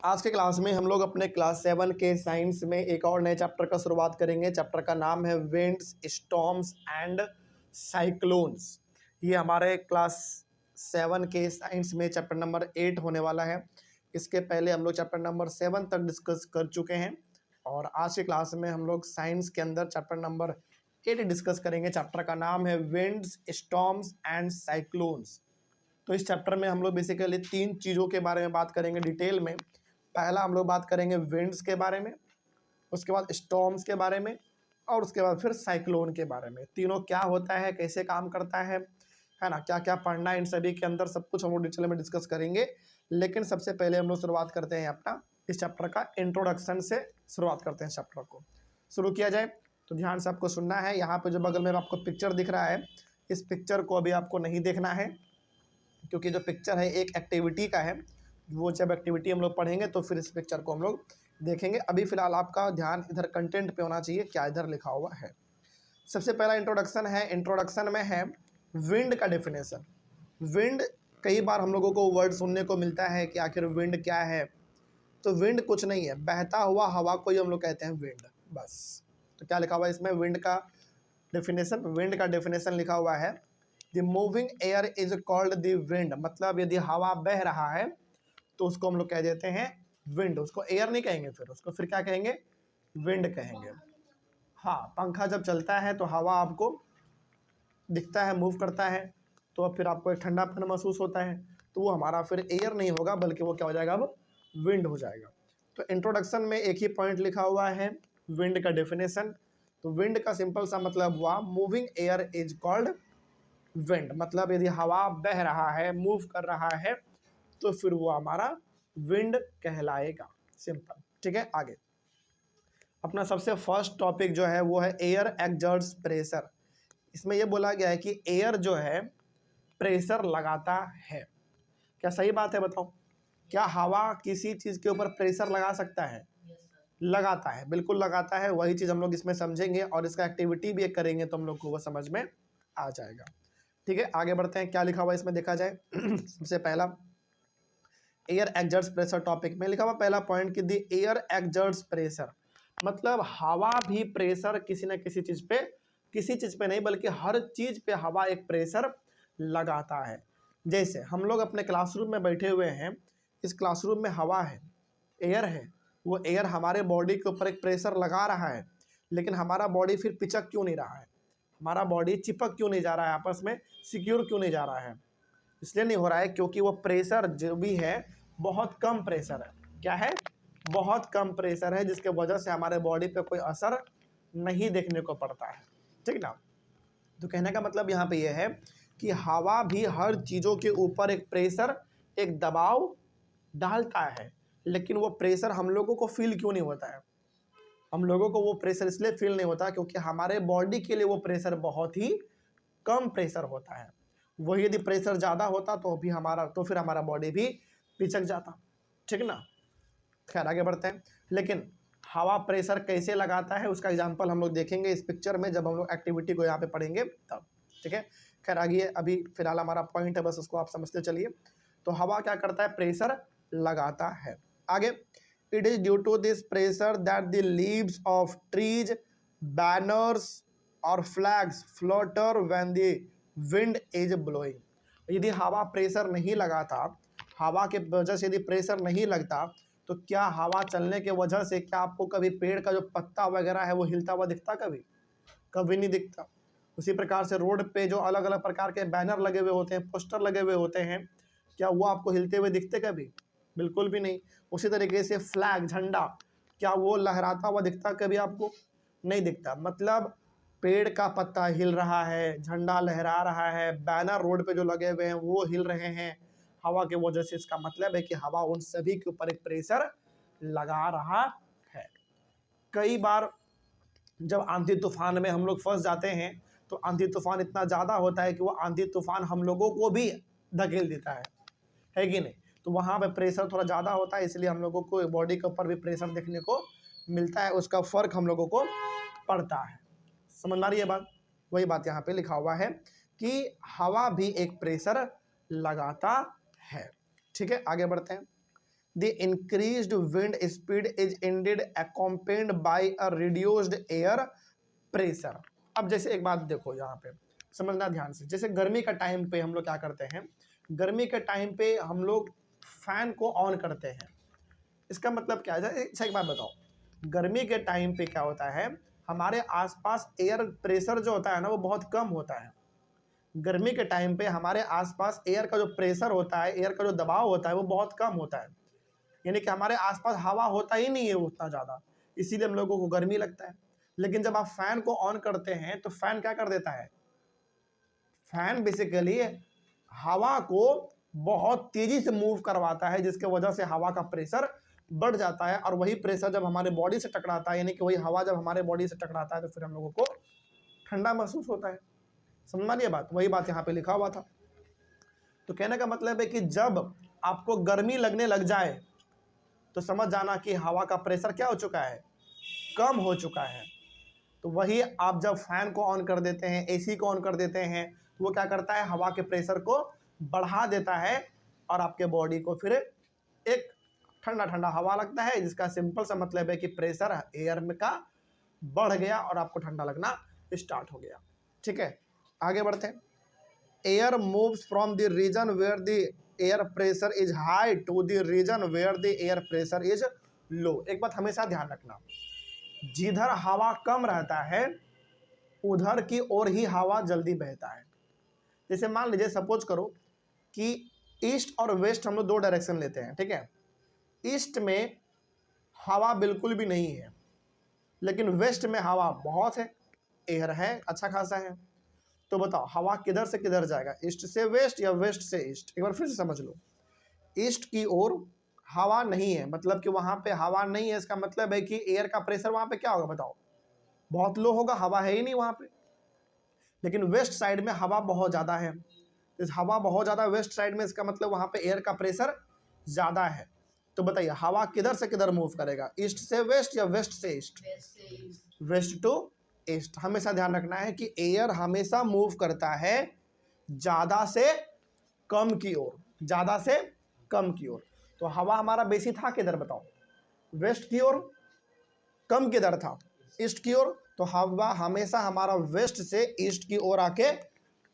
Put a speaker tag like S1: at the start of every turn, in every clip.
S1: आज के क्लास में हम लोग अपने क्लास 7 के साइंस में एक और नए चैप्टर का शुरुआत करेंगे। चैप्टर का नाम है विंड्स, स्टॉर्म्स एंड साइक्लोन्स। ये हमारे क्लास 7 के साइंस में चैप्टर नंबर 8 होने वाला है। इसके पहले हम लोग चैप्टर नंबर 7 तक डिस्कस कर चुके हैं और आज के क्लास में हम लोग साइंस के अंदर चैप्टर नंबर 8 डिस्कस करेंगे। चैप्टर का नाम है विंड्स, स्टॉर्म्स एंड साइक्लोन्स। तो इस चैप्टर में हम लोग बेसिकली 3 चीज़ों के बारे में बात करेंगे डिटेल में। पहला हम लोग बात करेंगे विंड्स के बारे में, उसके बाद स्टॉर्म्स के बारे में और उसके बाद फिर साइक्लोन के बारे में। तीनों क्या होता है, कैसे काम करता है ना, क्या क्या पढ़ना है, इन सभी के अंदर सब कुछ हम लोग डिटेल में डिस्कस करेंगे। लेकिन सबसे पहले हम लोग शुरुआत करते हैं अपना इस चैप्टर का इंट्रोडक्शन से शुरुआत करते हैं। चैप्टर को शुरू किया जाए तो ध्यान से आपको सुनना है। यहाँ पे जो बगल में आपको पिक्चर दिख रहा है, इस पिक्चर को अभी आपको नहीं देखना है क्योंकि जो पिक्चर है एक एक्टिविटी का है। वो जब एक्टिविटी हम लोग पढ़ेंगे तो फिर इस पिक्चर को हम लोग देखेंगे। अभी फ़िलहाल आपका ध्यान इधर कंटेंट पे होना चाहिए, क्या इधर लिखा हुआ है। सबसे पहला इंट्रोडक्शन है। इंट्रोडक्शन में है विंड का डेफिनेशन। विंड, कई बार हम लोगों को वर्ड सुनने को मिलता है कि आखिर विंड क्या है। तो विंड कुछ नहीं है, बहता हुआ हवा को ही हम लोग कहते हैं विंड, बस। तो क्या लिखा हुआ है इसमें, विंड का डेफिनेशन। विंड का डेफिनेशन लिखा हुआ है the moving air is called the wind. मतलब यदि हवा बह रहा है तो उसको हम लोग कह देते हैं विंड। उसको एयर नहीं कहेंगे, फिर क्या कहेंगे, विंड कहेंगे। हाँ, पंखा जब चलता है तो हवा आपको दिखता है, मूव करता है, तो अब फिर आपको एक ठंडापन महसूस होता है, तो वो हमारा फिर एयर नहीं होगा बल्कि वो क्या हो जाएगा, अब विंड हो जाएगा। तो इंट्रोडक्शन में एक ही पॉइंट लिखा हुआ है, विंड का डेफिनेशन। तो विंड का सिंपल सा मतलब हुआ moving air is called wind. मतलब यदि हवा बह रहा है, मूव कर रहा है, तो फिर वो हमारा विंड कहलाएगा। सिंपल, ठीक है। आगे अपना सबसे फर्स्ट टॉपिक जो है वो है एयर एक्सर्ट्स प्रेशर। इसमें ये बोला गया है कि एयर जो है प्रेशर लगाता है। क्या सही बात है, बताओ? क्या हवा किसी चीज़ के ऊपर प्रेशर लगा सकता है? लगाता है, बिल्कुल लगाता है। वही चीज़ हम लोग इसमें समझेंगे और इसका एक्टिविटी भी एक करेंगे तो हम लोग को वो समझ में आ जाएगा। ठीक है, आगे बढ़ते हैं। क्या लिखा हुआ है इसमें देखा जाए। सबसे पहला एयर एक्सर्ट्स प्रेशर टॉपिक में लिखा हुआ पहला पॉइंट कि द एयर एक्सर्ट्स प्रेशर। मतलब हवा भी प्रेशर किसी न किसी चीज़ पे, किसी चीज़ पे नहीं बल्कि हर चीज़ पे हवा एक प्रेशर लगाता है। जैसे हम लोग अपने क्लासरूम में बैठे हुए हैं, इस क्लासरूम में हवा है, एयर है, वो एयर हमारे बॉडी के ऊपर एक प्रेशर लगा रहा है, लेकिन हमारा बॉडी फिर पिचक क्यों नहीं रहा है, हमारा बॉडी चिपक क्यों नहीं जा रहा है, आपस में सिक्योर क्यों नहीं जा रहा है? इसलिए नहीं हो रहा है क्योंकि वो प्रेशर जो भी है बहुत कम प्रेशर है। क्या है? बहुत कम प्रेशर है, जिसके वजह से हमारे बॉडी पे कोई असर नहीं देखने को पड़ता है। ठीक ना? तो कहने का मतलब यहाँ पे ये है कि हवा भी हर चीज़ों के ऊपर एक प्रेशर, एक दबाव डालता है, लेकिन वो प्रेशर हम लोगों को फील क्यों नहीं होता है? हम लोगों को वो प्रेशर इसलिए फील नहीं होता क्योंकि हमारे बॉडी के लिए वो प्रेशर बहुत ही कम प्रेशर होता है। वही यदि प्रेशर ज़्यादा होता तो फिर हमारा बॉडी भी पिचक जाता। ठीक ना? खैर आगे बढ़ते हैं। लेकिन हवा प्रेशर कैसे लगाता है उसका एग्जांपल हम लोग देखेंगे इस पिक्चर में, जब हम लोग एक्टिविटी को यहाँ पे पढ़ेंगे तब। ठीक है, खैर आगे अभी फिलहाल हमारा पॉइंट है, बस उसको आप समझते चलिए। तो हवा क्या करता है? प्रेशर लगाता है। आगे, it is due to this pressure that the leaves of trees, banners और flags flutter when the wind is blowing. यदि हवा प्रेशर नहीं लगाता, हवा के वजह से यदि प्रेशर नहीं लगता, तो क्या हवा चलने के वजह से क्या आपको कभी पेड़ का जो पत्ता वगैरह है वो हिलता हुआ दिखता? कभी कभी नहीं दिखता। उसी प्रकार से रोड पे जो अलग अलग प्रकार के बैनर लगे हुए होते हैं, पोस्टर लगे हुए होते हैं, क्या वो आपको हिलते हुए दिखते कभी? बिल्कुल भी नहीं। उसी तरीके से फ्लैग, झंडा, क्या वो लहराता हुआ दिखता कभी आपको? नहीं दिखता। मतलब पेड़ का पत्ता हिल रहा है, झंडा लहरा रहा है, बैनर रोड पे जो लगे हुए हैं वो हिल रहे हैं हवा के वजह से। इसका मतलब है कि हवा उन सभी के ऊपर एक प्रेशर लगा रहा है। कई बार जब आंधी तूफान में हम लोग फंस जाते हैं तो आंधी तूफान इतना ज़्यादा होता है कि वो आंधी तूफान हम लोगों को भी धकेल देता है कि नहीं? तो वहाँ पे प्रेशर थोड़ा ज़्यादा होता है, इसलिए हम लोगों को बॉडी के ऊपर भी प्रेशर देखने को मिलता है, उसका फ़र्क हम लोगों को पड़ता है। समझ में आ रही है बात? वही बात यहाँ पे लिखा हुआ है कि हवा भी एक प्रेशर लगाता है। ठीक है, आगे बढ़ते हैं। The increased wind speed is indeed accompanied by a reduced air pressure. अब जैसे एक बात देखो यहाँ पे समझना ध्यान से, जैसे गर्मी का टाइम पे हम लोग क्या करते हैं, गर्मी के टाइम पे हम लोग फैन को ऑन करते हैं। इसका मतलब क्या है, अच्छा एक बात बताओ, गर्मी के टाइम पे क्या होता है, हमारे आसपास एयर प्रेशर जो होता है ना वो बहुत कम होता है। गर्मी के टाइम पे हमारे आसपास एयर का जो प्रेशर होता है, एयर का जो दबाव होता है वो बहुत कम होता है, यानी कि हमारे आसपास हवा होता ही नहीं है उतना ज़्यादा, इसीलिए हम लोगों को गर्मी लगता है। लेकिन जब आप फैन को ऑन करते हैं तो फैन क्या कर देता है, फैन बेसिकली हवा को बहुत तेजी से मूव करवाता है, जिसके वजह से हवा का प्रेशर बढ़ जाता है, और वही प्रेशर जब हमारे बॉडी से टकराता है, यानी कि वही हवा जब हमारे बॉडी से टकराता है तो फिर हम लोगों को ठंडा महसूस होता है। समझ मानिए बात, वही बात यहाँ पे लिखा हुआ था। तो कहने का मतलब है कि जब आपको गर्मी लगने लग जाए तो समझ जाना कि हवा का प्रेशर क्या हो चुका है, कम हो चुका है। तो वही आप जब फैन को ऑन कर देते हैं, एसी को ऑन कर देते हैं, वो क्या करता है, हवा के प्रेशर को बढ़ा देता है और आपके बॉडी को फिर एक ठंडा ठंडा हवा लगता है, जिसका सिंपल सा मतलब है कि प्रेशर एयर में का बढ़ गया और आपको ठंडा लगना स्टार्ट हो गया। ठीक है, आगे बढ़ते हैं। Air moves from the region where the air pressure is high to the region where the air pressure is low. एक बात हमेशा ध्यान रखना, जिधर हवा कम रहता है उधर की ओर ही हवा जल्दी बहता है। जैसे मान लीजिए सपोज करो कि ईस्ट और वेस्ट हम लोग दो डायरेक्शन लेते हैं, ठीक है। ईस्ट में हवा बिल्कुल भी नहीं है, लेकिन वेस्ट में हवा बहुत है, एयर है अच्छा खासा है। तो बताओ हवा किधर से किधर जाएगा, ईस्ट से वेस्ट या वेस्ट से ईस्ट? एक बार फिर से समझ लो, ईस्ट की ओर हवा नहीं है, मतलब कि वहां पे हवा नहीं है, इसका मतलब है कि एयर का प्रेशर वहां पे क्या होगा बताओ, बहुत लो होगा, हवा है ही नहीं वहां पे। लेकिन वेस्ट साइड में हवा बहुत ज़्यादा है, इस हवा बहुत ज़्यादा वेस्ट साइड में, इसका मतलब वहाँ पे एयर का प्रेशर ज़्यादा है। तो बताइए हवा किधर से किधर मूव करेगा, ईस्ट से वेस्ट या वेस्ट से ईस्ट? Waste to east. हमेशा ध्यान रखना है कि एयर हमेशा मूव करता है ज़्यादा से कम की ओर, ज़्यादा से कम की ओर। तो हवा हमारा बेसी था किधर बताओ, वेस्ट की ओर, कम किधर था, ईस्ट की ओर। तो हवा हमेशा हमारा वेस्ट से ईस्ट की ओर आके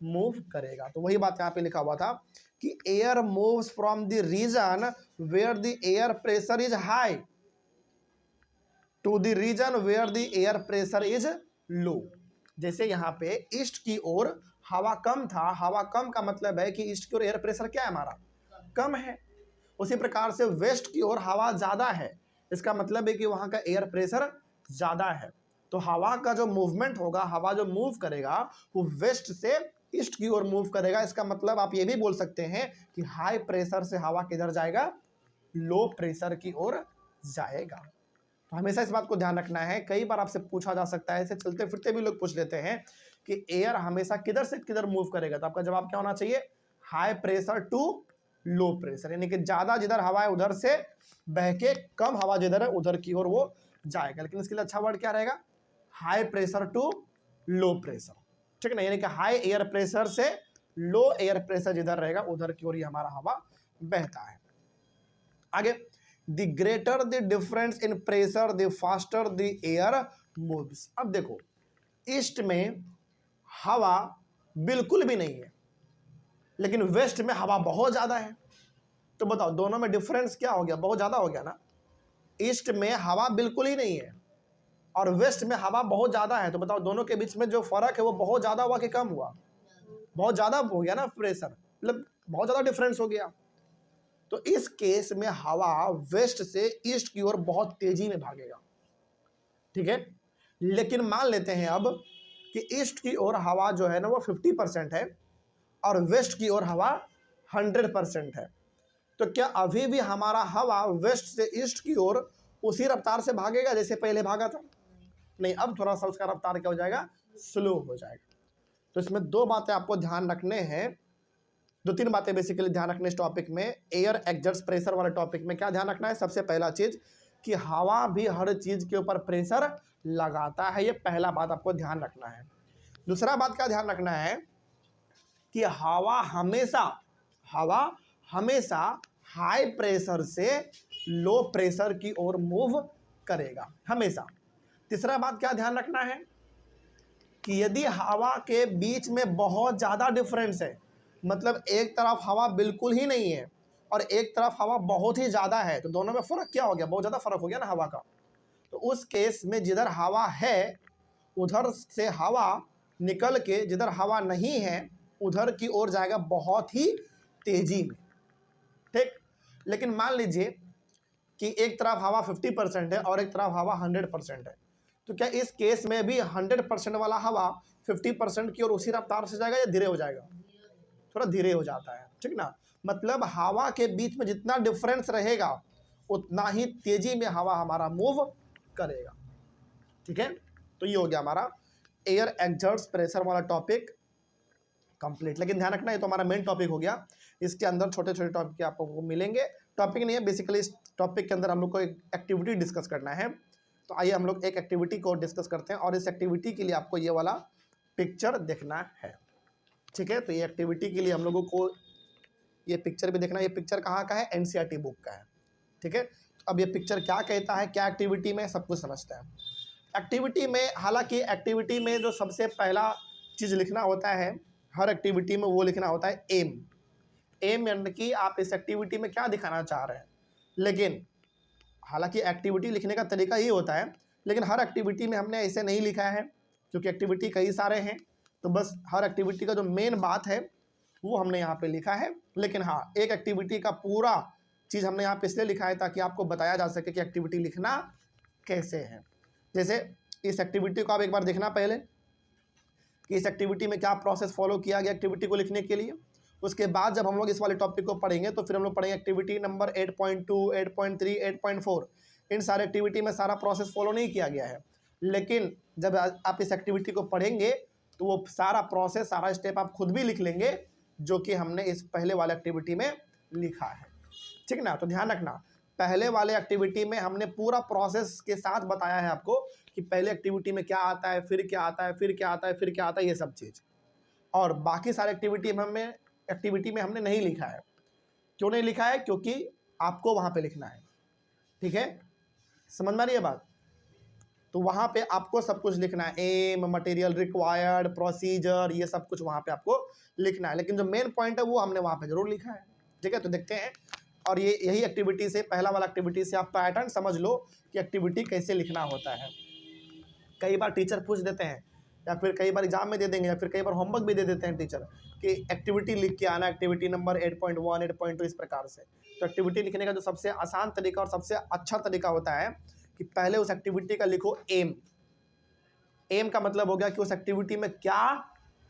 S1: मूव करेगा। तो वही बात यहाँ पे लिखा हुआ था कि air moves from the region where the air pressure is high to the region where the air pressure is low. जैसे यहाँ पे ईस्ट की ओर हवा कम था, हवा कम का मतलब है कि ईस्ट की ओर एयर प्रेशर क्या है हमारा, कम है। उसी प्रकार से वेस्ट की ओर हवा ज़्यादा है, इसका मतलब है कि वहाँ का एयर प्रेशर ज़्यादा है। तो हवा का जो मूवमेंट होगा, हवा जो मूव करेगा वो वेस्ट से ईस्ट की ओर मूव करेगा। इसका मतलब आप ये भी बोल सकते हैं कि हाई प्रेशर से हवा किधर जाएगा, लो प्रेशर की ओर जाएगा। तो हमेशा इस बात को ध्यान रखना है। कई बार आपसे पूछा जा सकता है, ऐसे चलते फिरते भी लोग पूछ लेते हैं कि एयर हमेशा किधर से किधर मूव करेगा, तो आपका जवाब क्या होना चाहिए, high pressure to low pressure, यानी कि ज़्यादा जिधर हवा है उधर से बह के कम हवा जिधर है उधर की ओर वो जाएगा। लेकिन इसके लिए अच्छा वर्ड क्या रहेगा, high pressure to low pressure, ठीक है ना, यानी कि हाई एयर प्रेशर से लो एयर प्रेशर जिधर रहेगा उधर की ओर ही हमारा हवा बहता है। आगे, the greater the difference in pressure the faster the air moves. अब देखो ईस्ट में हवा बिल्कुल भी नहीं है, लेकिन वेस्ट में हवा बहुत ज़्यादा है। तो बताओ दोनों में डिफरेंस क्या हो गया, बहुत ज़्यादा हो गया ना। ईस्ट में हवा बिल्कुल ही नहीं है और वेस्ट में हवा बहुत ज़्यादा है, तो बताओ दोनों के बीच में जो फ़र्क है वो बहुत ज़्यादा हुआ कि कम हुआ, बहुत ज़्यादा हो गया ना प्रेशर, मतलब बहुत ज़्यादा डिफरेंस हो गया। तो इस केस में हवा वेस्ट से ईस्ट की ओर बहुत तेजी में भागेगा, ठीक है। लेकिन मान लेते हैं अब कि ईस्ट की ओर हवा जो है ना वो 50% है और वेस्ट की ओर हवा 100% है। तो क्या अभी भी हमारा हवा वेस्ट से ईस्ट की ओर उसी रफ्तार से भागेगा जैसे पहले भागा था? नहीं, अब थोड़ा सा उसका रफ्तार क्या हो जाएगा, स्लो हो जाएगा। तो इसमें दो बातें आपको ध्यान रखने हैं, दो तीन बातें बेसिकली ध्यान रखने इस टॉपिक में। एयर एग्जर्ट्स प्रेशर वाले टॉपिक में क्या ध्यान रखना है, सबसे पहला चीज कि हवा भी हर चीज के ऊपर प्रेशर लगाता है, ये पहला बात आपको ध्यान रखना है। दूसरा बात क्या ध्यान रखना है कि हवा हमेशा हाई प्रेशर से लो प्रेशर की ओर मूव करेगा हमेशा। तीसरा बात क्या ध्यान रखना है कि यदि हवा के बीच में बहुत ज़्यादा डिफरेंस है, मतलब एक तरफ हवा बिल्कुल ही नहीं है और एक तरफ हवा बहुत ही ज़्यादा है, तो दोनों में फ़र्क क्या हो गया, बहुत ज़्यादा फ़र्क हो गया ना हवा का। तो उस केस में जिधर हवा है उधर से हवा निकल के जिधर हवा नहीं है उधर की ओर जाएगा बहुत ही तेजी में, ठीक। लेकिन मान लीजिए कि एक तरफ हवा 50% है और एक तरफ हवा 100% है, तो क्या इस केस में भी 100% वाला हवा 50% की ओर उसी रफ्तार से जाएगा या धीरे हो जाएगा? थोड़ा धीरे हो जाता है, ठीक ना। मतलब हवा के बीच में जितना डिफरेंस रहेगा उतना ही तेजी में हवा हमारा मूव करेगा, ठीक है। तो ये हो गया हमारा एयर एग्जर्ट्स प्रेशर वाला टॉपिक कंप्लीट। लेकिन ध्यान रखना ये तो हमारा मेन टॉपिक हो गया, इसके अंदर छोटे छोटे टॉपिक आपको मिलेंगे। टॉपिक नहीं है बेसिकली, इस टॉपिक के अंदर हम लोग को एक एक्टिविटी डिस्कस करना है। तो आइए हम लोग एक एक्टिविटी को डिस्कस करते हैं और इस एक्टिविटी के लिए आपको ये वाला पिक्चर देखना है, ठीक है। तो ये एक्टिविटी के लिए हम लोगों को ये पिक्चर भी देखना है। ये पिक्चर कहाँ का है? एनसीईआरटी बुक का है, ठीक है। अब ये पिक्चर क्या कहता है, क्या एक्टिविटी में, सब कुछ समझते हैं। एक्टिविटी में, हालांकि एक्टिविटी में जो सबसे पहला चीज़ लिखना होता है हर एक्टिविटी में, वो लिखना होता है एम। एम यानी कि आप इस एक्टिविटी में क्या दिखाना चाह रहे हैं। लेकिन हालांकि एक्टिविटी लिखने का तरीका ही होता है, लेकिन हर एक्टिविटी में हमने ऐसे नहीं लिखा है क्योंकि एक्टिविटी कई सारे हैं। तो बस हर एक्टिविटी का जो मेन बात है वो हमने यहाँ पे लिखा है। लेकिन हाँ, एक एक्टिविटी का पूरा चीज़ हमने यहाँ पे इसलिए लिखा है ताकि आपको बताया जा सके कि एक्टिविटी लिखना कैसे है। जैसे इस एक्टिविटी को आप एक बार देखना पहले कि इस एक्टिविटी में क्या प्रोसेस फॉलो किया गया एक्टिविटी को लिखने के लिए। उसके बाद जब हम लोग इस वाले टॉपिक को पढ़ेंगे तो फिर हम लोग पढ़ेंगे एक्टिविटी नंबर 8.2, 8.3, 8.4। इन सारे एक्टिविटी में सारा प्रोसेस फॉलो नहीं किया गया है, लेकिन जब आप इस एक्टिविटी को पढ़ेंगे तो वो सारा प्रोसेस, सारा स्टेप आप खुद भी लिख लेंगे जो कि हमने इस पहले वाले एक्टिविटी में लिखा है, ठीक ना। तो ध्यान रखना, पहले वाले एक्टिविटी में हमने पूरा प्रोसेस के साथ बताया है आपको कि पहले एक्टिविटी में क्या आता है, फिर क्या आता है, फिर क्या आता है, फिर क्या आता है, ये सब चीज़। और बाकी सारे एक्टिविटी में हमने नहीं लिखा है। क्यों नहीं लिखा है? क्योंकि आपको वहाँ पे लिखना है, ठीक है। समझ में आ रही है बात? तो वहाँ पे आपको सब कुछ लिखना है, एम, मटेरियल रिक्वायर्ड, प्रोसीजर, ये सब कुछ वहाँ पे आपको लिखना है। लेकिन जो मेन पॉइंट है वो हमने वहाँ पे जरूर लिखा है, ठीक है। तो देखते हैं, और ये यही एक्टिविटी से, पहला वाला एक्टिविटी से आप पैटर्न समझ लो कि एक्टिविटी कैसे लिखना होता है। कई बार टीचर पूछ देते हैं, या फिर कई बार एग्जाम में दे देंगे, या फिर कई बार होमवर्क भी दे देते हैं टीचर कि एक्टिविटी लिख के आना, एक्टिविटी नंबर 8.1, 8.2, इस प्रकार से। तो एक्टिविटी लिखने का जो सबसे आसान तरीका और सबसे अच्छा तरीका होता है कि पहले उस एक्टिविटी का लिखो एम। एम का मतलब हो गया कि उस एक्टिविटी में क्या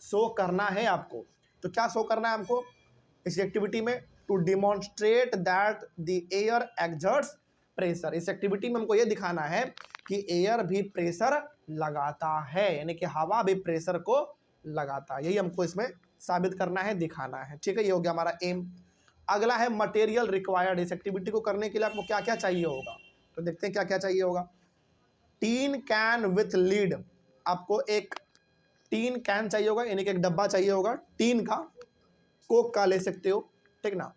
S1: शो करना है आपको। तो क्या शो करना है हमको इस एक्टिविटी में? To demonstrate that the air exerts pressure. इस एक्टिविटी में हमको ये दिखाना है कि एयर भी प्रेशर लगाता है, यानी कि हवा भी प्रेशर को लगाता है। यही हमको इसमें साबित करना है, दिखाना है, ठीक है। ये हो गया हमारा एम। अगला है मटेरियल रिक्वायर्ड। इस एक्टिविटी को करने के लिए आपको क्या क्या चाहिए होगा, तो देखते हैं क्या क्या चाहिए होगा। Tin can with lead. आपको एक टीन कैन चाहिए होगा, यानी कि एक डब्बा चाहिए होगा टीन का, कोक का ले सकते हो, ठीक ना।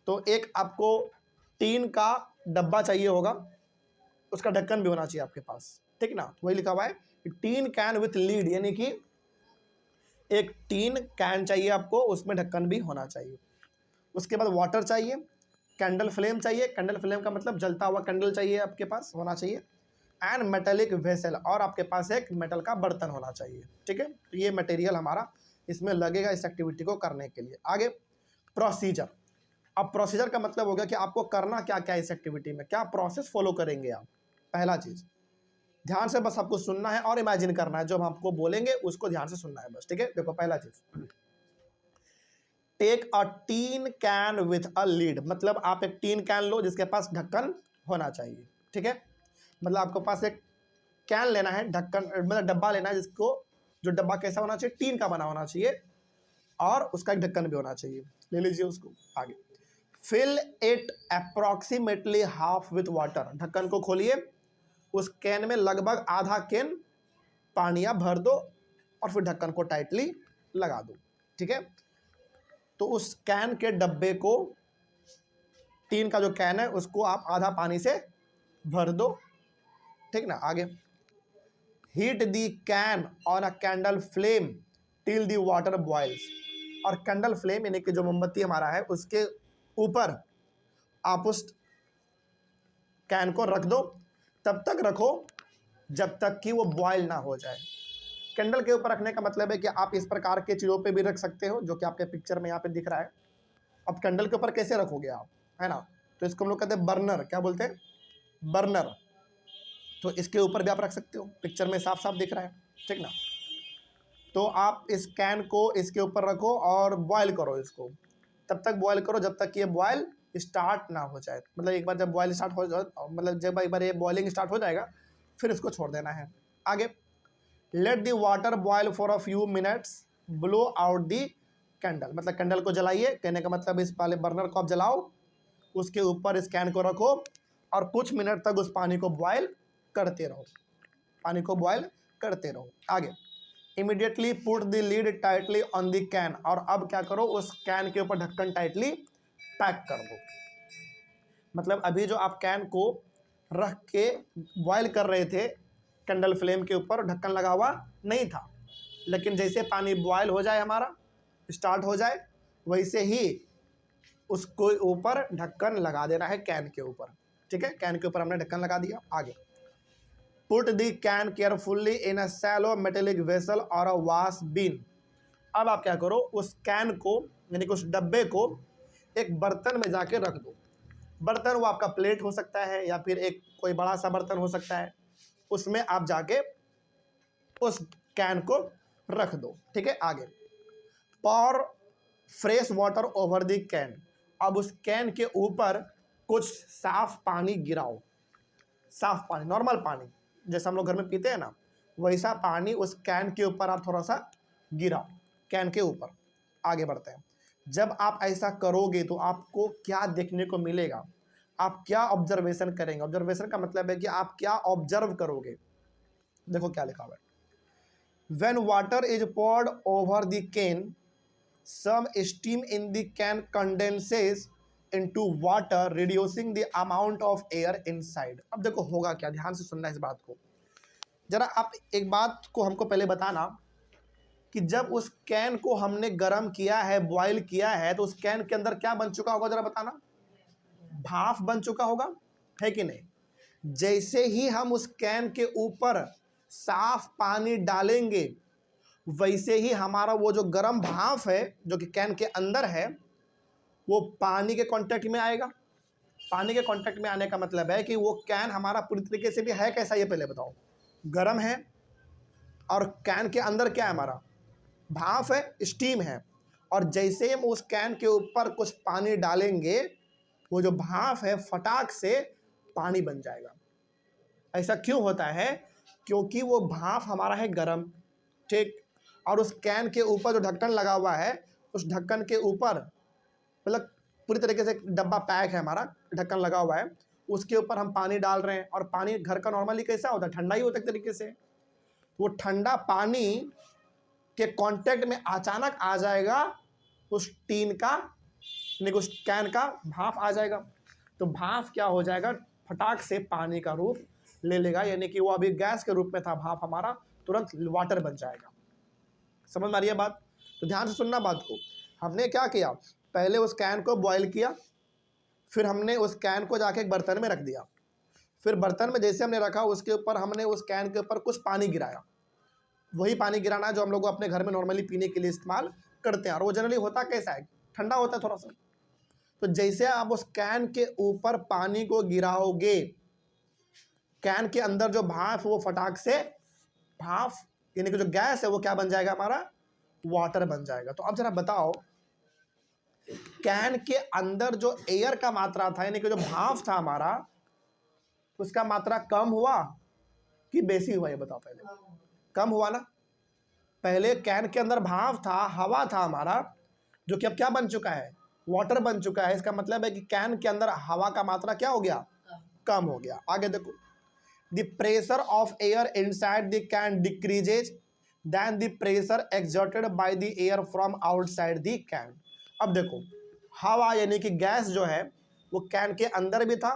S1: तो एक आपको टीन का डब्बा चाहिए होगा, उसका ढक्कन भी होना चाहिए आपके पास, ठीक ना। वही लिखा हुआ है टीन कैन विथ लीड, यानी कि एक टीन कैन चाहिए आपको, उसमें ढक्कन भी होना चाहिए। उसके बाद वाटर चाहिए, कैंडल फ्लेम चाहिए, कैंडल फ्लेम का मतलब जलता हुआ कैंडल चाहिए आपके पास, होना चाहिए। एंड मेटेलिक वेसल, और आपके पास एक मेटल का बर्तन होना चाहिए, ठीक है। तो ये मटेरियल हमारा इसमें लगेगा इस एक्टिविटी को करने के लिए। आगे प्रोसीजर। अब प्रोसीजर का मतलब हो गया कि आपको करना क्या क्या इस एक्टिविटी में, क्या प्रोसेस फॉलो करेंगे आप। पहला चीज, ध्यान से बस आपको सुनना है और इमेजिन करना है, जो हम आपको बोलेंगे उसको ध्यान से सुनना है बस, ठीक है। देखो पहला चीज, take a tin can with a lid. मतलब आप एक टीन कैन लो जिसके पास ढक्कन होना चाहिए, ठीक है। मतलब आपके पास एक कैन लेना है, ढक्कन मतलब डब्बा लेना है, जिसको, जो डब्बा कैसा होना चाहिए, टीन का बना होना चाहिए और उसका एक ढक्कन भी होना चाहिए। ले लीजिए उसको। आगे, fill it approximately half with water. ढक्कन को खोलिए, उस कैन में लगभग आधा कैन पानिया भर दो और फिर ढक्कन को टाइटली लगा दो, ठीक है। तो उस कैन के डब्बे को टीन का जो कैन है उसको आप आधा पानी से भर दो, ठीक ना। आगे, heat the can on a candle flame till the water boils, और कैंडल फ्लेम यानी कि जो मोमबत्ती हमारा है उसके ऊपर आप उस कैन को रख दो, तब तक रखो जब तक कि वो बॉयल ना हो जाए। कैंडल के ऊपर रखने का मतलब है कि आप इस प्रकार के चीज़ों पे भी रख सकते हो, जो कि आपके पिक्चर में यहाँ पे दिख रहा है। अब कैंडल के ऊपर कैसे रखोगे आप, है ना, तो इसको हम लोग कहते हैं बर्नर। क्या बोलते हैं? बर्नर। तो इसके ऊपर भी आप रख सकते हो, पिक्चर में साफ साफ दिख रहा है, ठीक ना। तो आप इस कैन को इसके ऊपर रखो और बॉयल करो इसको, तब तक बॉयल करो जब तक कि ये बॉयल स्टार्ट ना हो जाए। मतलब एक बार जब बॉयल स्टार्ट हो जाए, मतलब जब एक बार ये बॉइलिंग स्टार्ट हो जाएगा फिर इसको छोड़ देना है। आगे, let the water boil for a few minutes, blow out the candle. मतलब कैंडल को जलाइए, कहने का मतलब इस पहले बर्नर को आप जलाओ, उसके ऊपर इस कैन को रखो और कुछ मिनट तक उस पानी को बॉयल करते रहो, पानी को बॉयल करते रहो। आगे, immediately put the lead tightly on the can, और अब क्या करो, उस कैन के ऊपर ढक्कन टाइटली पैक कर दो। मतलब अभी जो आप कैन को रख के बॉयल कर रहे थे कैंडल फ्लेम के ऊपर, ढक्कन लगा हुआ नहीं था, लेकिन जैसे पानी बॉयल हो जाए, हमारा स्टार्ट हो जाए, वैसे ही उसको ऊपर ढक्कन लगा देना है कैन के ऊपर, ठीक है। कैन के ऊपर हमने ढक्कन लगा दिया। आगे, put the can carefully in a shallow metallic vessel और अ वॉश बीन। अब आप क्या करो, उस कैन को यानी कि उस डब्बे को एक बर्तन में जाके रख दो। बर्तन वो आपका प्लेट हो सकता है या फिर एक कोई बड़ा सा बर्तन हो सकता है, उसमें आप जाके उस कैन को रख दो, ठीक है। आगे, pour fresh water over the can. अब उस कैन के ऊपर कुछ साफ पानी गिराओ, साफ पानी, नॉर्मल पानी जैसे हम लोग घर में पीते हैं ना, वैसा पानी उस कैन के ऊपर आप थोड़ा सा गिराओ, कैन के ऊपर। आगे बढ़ते हैं। जब आप ऐसा करोगे तो आपको क्या देखने को मिलेगा, आप क्या ऑब्जर्वेशन करेंगे। ऑब्जर्वेशन का मतलब है कि आप क्या ऑब्जर्व करोगे। देखो क्या लिखा हुआ है, when water is poured over the can, some steam in the can condenses into water reducing the amount of air inside। अब देखो होगा क्या, ध्यान से सुनना इस बात को जरा। आप एक बात को हमको पहले बताना कि जब उस कैन को हमने गर्म किया है, बॉयल किया है, तो उस कैन के अंदर क्या बन चुका होगा, जरा बताना। भाप बन चुका होगा, है कि नहीं। जैसे ही हम उस कैन के ऊपर साफ पानी डालेंगे, वैसे ही हमारा वो जो गर्म भाप है जो कि कैन के अंदर है, वो पानी के कांटेक्ट में आएगा। पानी के कांटेक्ट में आने का मतलब है कि वो कैन हमारा पूरी तरीके से भी है कैसा, ये पहले बताओ। गर्म है, और कैन के अंदर क्या है, हमारा भाप है, स्टीम है। और जैसे हम उस कैन के ऊपर कुछ पानी डालेंगे, वो जो भाप है फटाक से पानी बन जाएगा। ऐसा क्यों होता है? क्योंकि वो भाप हमारा है गर्म, ठीक। और उस कैन के ऊपर जो ढक्कन लगा हुआ है, उस ढक्कन के ऊपर मतलब पूरी तरीके से डब्बा पैक है, हमारा ढक्कन लगा हुआ है, उसके ऊपर हम पानी डाल रहे हैं। और पानी घर का नॉर्मली कैसा होता है, ठंडा ही होता है एक तरीके से। वो ठंडा पानी के कांटेक्ट में अचानक आ जाएगा उस टीन का, यानी उस कैन का भाप आ जाएगा। तो भाप क्या हो जाएगा, फटाक से पानी का रूप ले लेगा, यानी कि वो अभी गैस के रूप में था भाप, हमारा तुरंत वाटर बन जाएगा। समझ में आ रही है बात? तो ध्यान से सुनना बात को। हमने क्या किया, पहले उस कैन को बॉयल किया, फिर हमने उस कैन को जाके एक बर्तन में रख दिया। फिर बर्तन में जैसे हमने रखा, उसके ऊपर हमने उस कैन के ऊपर कुछ पानी गिराया। वही पानी गिराना जो हम लोग अपने घर में नॉर्मली पीने के लिए इस्तेमाल करते हैं। और वो जनरली होता कैसा है, ठंडा होता है थोड़ा सा। तो जैसे आप उस कैन के ऊपर पानी को गिराओगे, कैन के अंदर जो भाप वो फटाक से भाप यानी कि जो गैस है वो क्या बन जाएगा, हमारा वाटर बन जाएगा। तो अब जरा बताओ, कैन के अंदर जो एयर का मात्रा था यानी कि जो भाप था हमारा, उसका मात्रा कम हुआ कि बेसी हुआ, ये बताओ। पहले कम हुआ ना। पहले कैन के अंदर भाप था, हवा था हमारा, जो कि अब क्या बन चुका है, वाटर बन चुका है। इसका मतलब है कि कैन के अंदर हवा का मात्रा क्या हो गया, कम हो गया। आगे देखो, the pressure of air inside the can decreases than the pressure exerted by the air from outside the can. अब देखो, हवा यानी कि गैस जो है वो कैन के अंदर भी था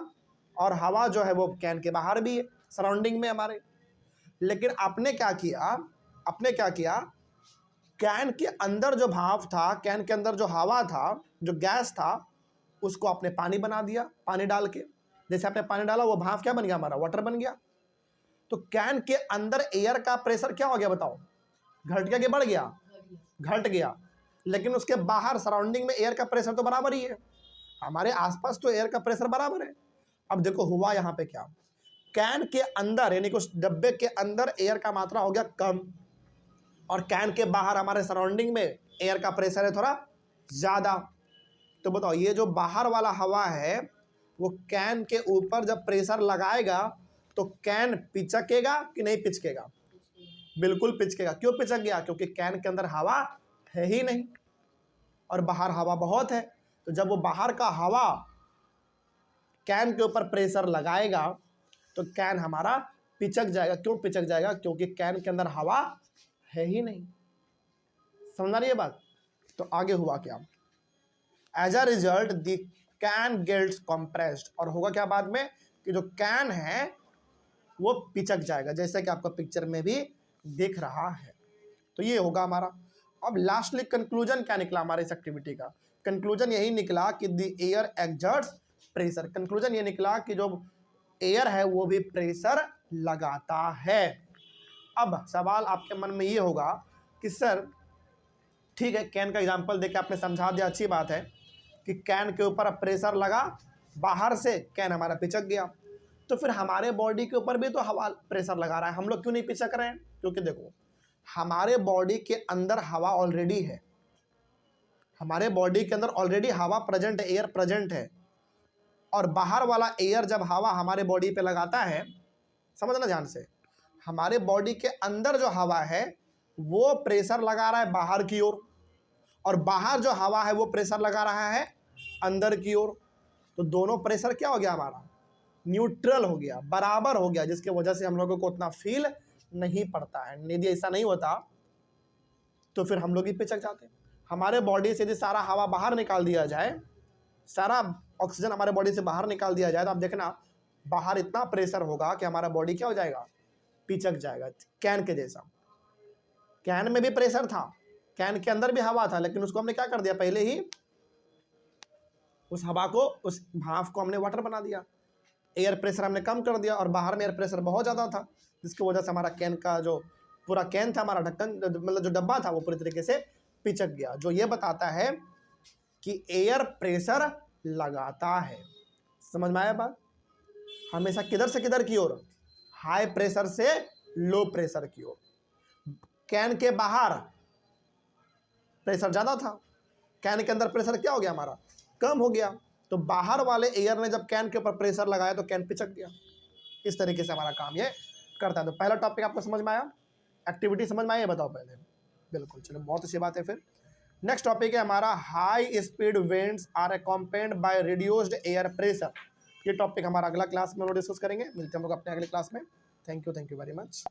S1: और हवा जो है वो कैन के बाहर भी है, सराउंडिंग में हमारे। लेकिन आपने क्या किया, कैन के अंदर जो भाप था, कैन के अंदर जो हवा था, जो गैस था, उसको आपने पानी बना दिया, पानी डाल के। जैसे आपने पानी डाला वो भाप क्या बन गया हमारा, वाटर बन गया। तो कैन के अंदर एयर का प्रेशर क्या हो गया बताओ, घट गया कि बढ़ गया, घट गया। लेकिन उसके बाहर सराउंडिंग में एयर का प्रेशर तो बराबर ही है, हमारे आसपास तो एयर का प्रेशर बराबर है। अब देखो हुआ यहाँ पे क्या, कैन के अंदर यानी कि उस डब्बे के अंदर एयर का मात्रा हो गया कम, और कैन के बाहर हमारे सराउंडिंग में एयर का प्रेशर है थोड़ा ज़्यादा। तो बताओ ये जो बाहर वाला हवा है वो कैन के ऊपर जब प्रेशर लगाएगा तो कैन पिचकेगा कि नहीं पिचकेगा, बिल्कुल पिचकेगा। क्यों पिचक गया, क्योंकि कैन के अंदर हवा है ही नहीं और बाहर हवा बहुत है। तो जब वो बाहर का हवा कैन के ऊपर प्रेशर लगाएगा तो कैन हमारा पिचक जाएगा। क्यों पिचक जाएगा, क्योंकि कैन के अंदर हवा है ही नहीं। समझ आ रही है बात। तो आगे हुआ क्या, as a result the can gets compressed, और होगा क्या बाद में कि जो कैन है वो पिचक जाएगा, जैसे कि आपका पिक्चर में भी दिख रहा है। तो ये होगा हमारा। अब लास्टली कंक्लूजन क्या निकला हमारे इस एक्टिविटी का, कंक्लूजन यही निकला कि the air exerts pressure. Conclusion ये निकला कि जो एयर है वो भी प्रेशर लगाता है। अब सवाल आपके मन में ये होगा कि सर ठीक है, कैन का एग्जांपल देके आपने समझा दिया, अच्छी बात है कि कैन के ऊपर प्रेशर लगा, बाहर से कैन हमारा पिचक गया। तो फिर हमारे बॉडी के ऊपर भी तो हवा प्रेशर लगा रहा है, हम लोग क्यों नहीं पिचक रहे हैं? क्योंकि देखो हमारे बॉडी के अंदर हवा ऑलरेडी है, हमारे बॉडी के अंदर ऑलरेडी हवा प्रेजेंट है, एयर प्रेजेंट है। और बाहर वाला एयर जब हवा हमारे बॉडी पे लगाता है, समझना ध्यान से, हमारे बॉडी के अंदर जो हवा है वो प्रेशर लगा रहा है बाहर की ओर, और बाहर जो हवा है वो प्रेशर लगा रहा है अंदर की ओर। तो दोनों प्रेशर क्या हो गया हमारा, न्यूट्रल हो गया, बराबर हो गया, जिसके वजह से हम लोगों को उतना फील नहीं पड़ता है। यदि ऐसा नहीं होता तो फिर हम लोग ही पिचक जाते। हमारे बॉडी से यदि सारा हवा बाहर निकाल दिया जाए, सारा ऑक्सीजन हमारे बॉडी से बाहर निकाल दिया जाए, तो आप देखना बाहर इतना प्रेशर होगा कि हमारा बॉडी क्या हो जाएगा, पिचक जाएगा। कैन के जैसा, कैन में भी प्रेशर था, कैन के अंदर भी हवा था, लेकिन उसको हमने क्या कर दिया, पहले ही उस हवा को, उस भाप को हमने वाटर बना दिया, एयर प्रेशर हमने कम कर दिया, और बाहर में एयर प्रेशर बहुत ज़्यादा था, जिसकी वजह से हमारा कैन का जो पूरा कैन था, हमारा ढक्कन मतलब जो डब्बा था वो पूरी तरीके से पिचक गया। जो ये बताता है कि एयर प्रेशर लगाता है। समझ में आया बात? हमेशा किधर से किधर की ओर, हाई प्रेशर से लो प्रेशर की ओर। कैन के बाहर प्रेशर ज़्यादा था, कैन के अंदर प्रेशर क्या हो गया हमारा, कम हो गया। तो बाहर वाले एयर ने जब कैन के ऊपर प्रेशर लगाया तो कैन पिचक गया। इस तरीके से हमारा काम ये करता है। तो पहला टॉपिक आपको समझ में आया, एक्टिविटी समझ में आई है, बताओ पहले। बिल्कुल, चलो बहुत अच्छी बात है। फिर नेक्स्ट टॉपिक है हमारा, high speed winds are accompanied by reduced air pressure. ये टॉपिक हमारा अगला क्लास में हम लोग डिस्कस करेंगे। मिलते हैं हम लोग अपने अगले क्लास में। Thank you very much.